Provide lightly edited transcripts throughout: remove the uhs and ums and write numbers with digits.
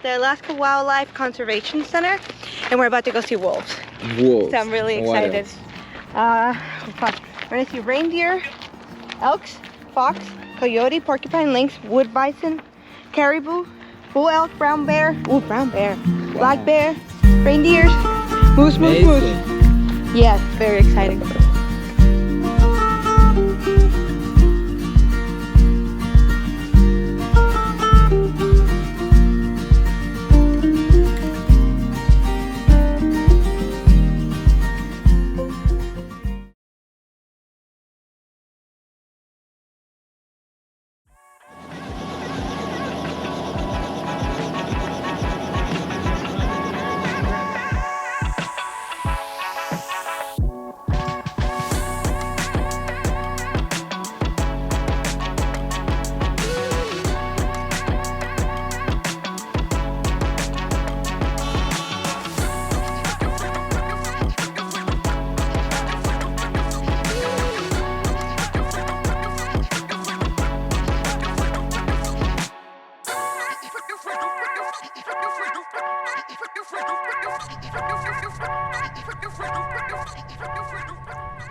the Alaska Wildlife Conservation Center, and we're about to go see wolves. Wolves. So I'm really excited. We're gonna see reindeer, elks, fox, coyote, porcupine, lynx, wood bison, caribou, bull elk, brown bear, black bear, reindeers, moose. Yes, very exciting.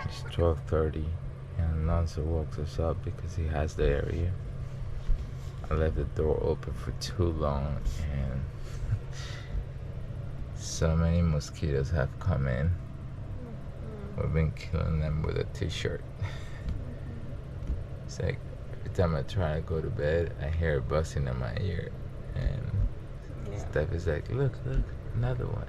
It's 12:30 and Alonso walks us up because he has the area. I left the door open for too long and so many mosquitoes have come in. We've been killing them with a t-shirt. It's like every time I try to go to bed, I hear it buzzing in my ear. And Steph is like, look, another one.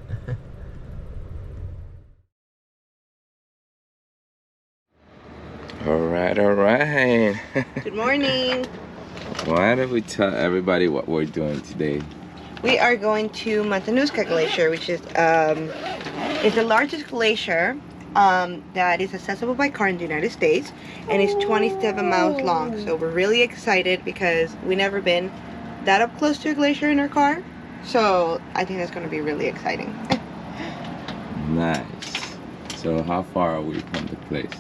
All right. Good morning. Why don't we tell everybody what we're doing today? We are going to MATANUSKA Glacier, which is the largest glacier that is accessible by car in the United States, and it's 27 miles long. So we're really excited because we've never been that up close to a glacier in our car. So I think that's going to be really exciting. Nice. So how far are we from the place?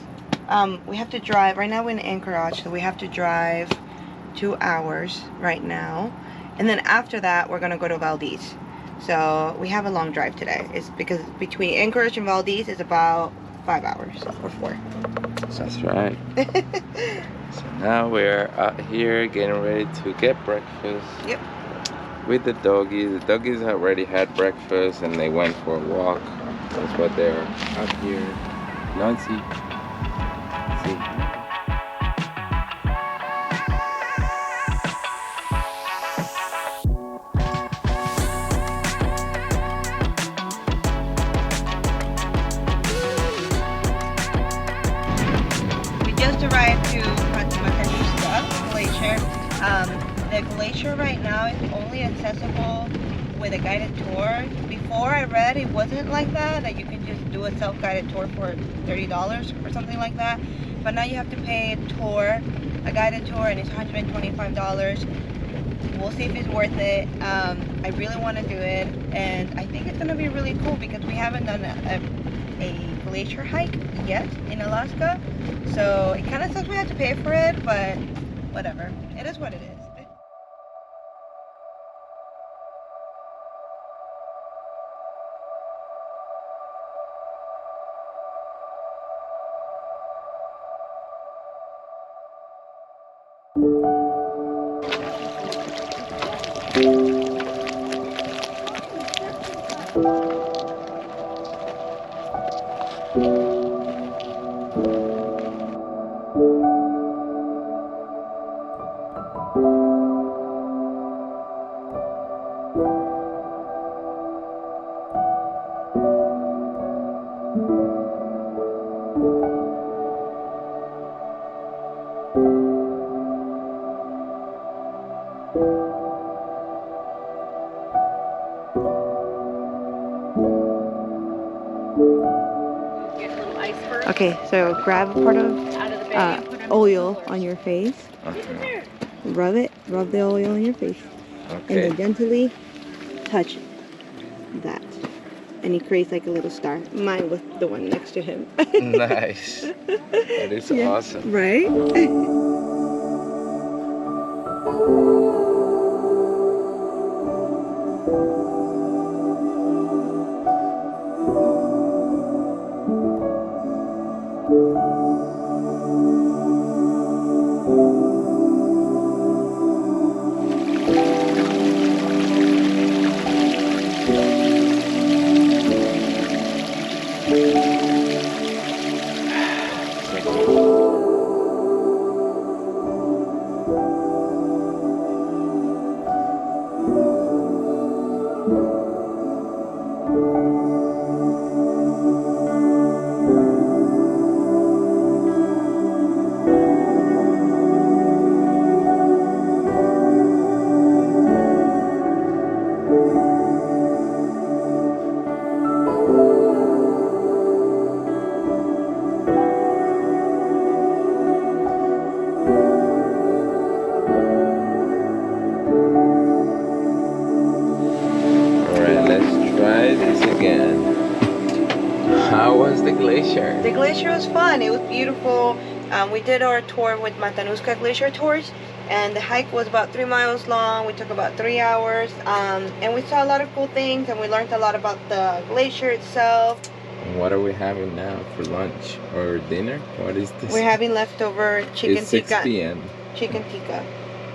We have to drive. Right now we're in Anchorage, so we have to drive 2 hours right now. And then after that, we're going to go to Valdez. So we have a long drive today. It's because between Anchorage and Valdez is about 5 hours or 4. So. That's right. So now we're out here getting ready to get breakfast. Yep. With the doggies. The doggies already had breakfast and they went for a walk. That's what they're out here. Nancy. See. Just arrived to MATANUSKA Glacier. The glacier right now is only accessible with a guided tour. Before I read it wasn't like that you can just do a self-guided tour for $30 or something like that. But now you have to pay a guided tour, and it's $125. We'll see if it's worth it. I really want to do it, and I think it's going to be really cool because we haven't done a glacier hike yet in Alaska, so it kind of sucks we have to pay for it, but whatever, it is what it is. Okay, so grab a part of oil on your face. Okay. Rub the oil on your face. Okay. And then gently touch that. And it creates like a little star. Mine was the one next to him. Nice. That is awesome. Right? How was the glacier? The glacier was fun. It was beautiful. We did our tour with MATANUSKA Glacier Tours, and the hike was about 3 miles long. We took about 3 hours, and we saw a lot of cool things, and we learned a lot about the glacier itself. And what are we having now for lunch or dinner? What is this? We're having leftover chicken It's 6 tikka. p.m. Chicken tikka.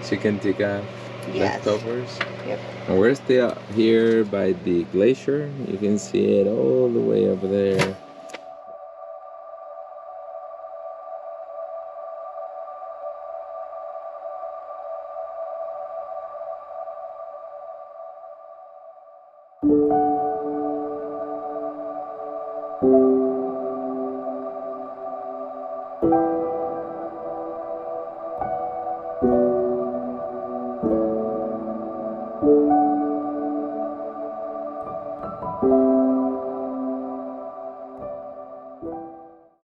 Chicken tikka Yes. leftovers. Yep. And we're still here by the glacier. You can see it all the way over there.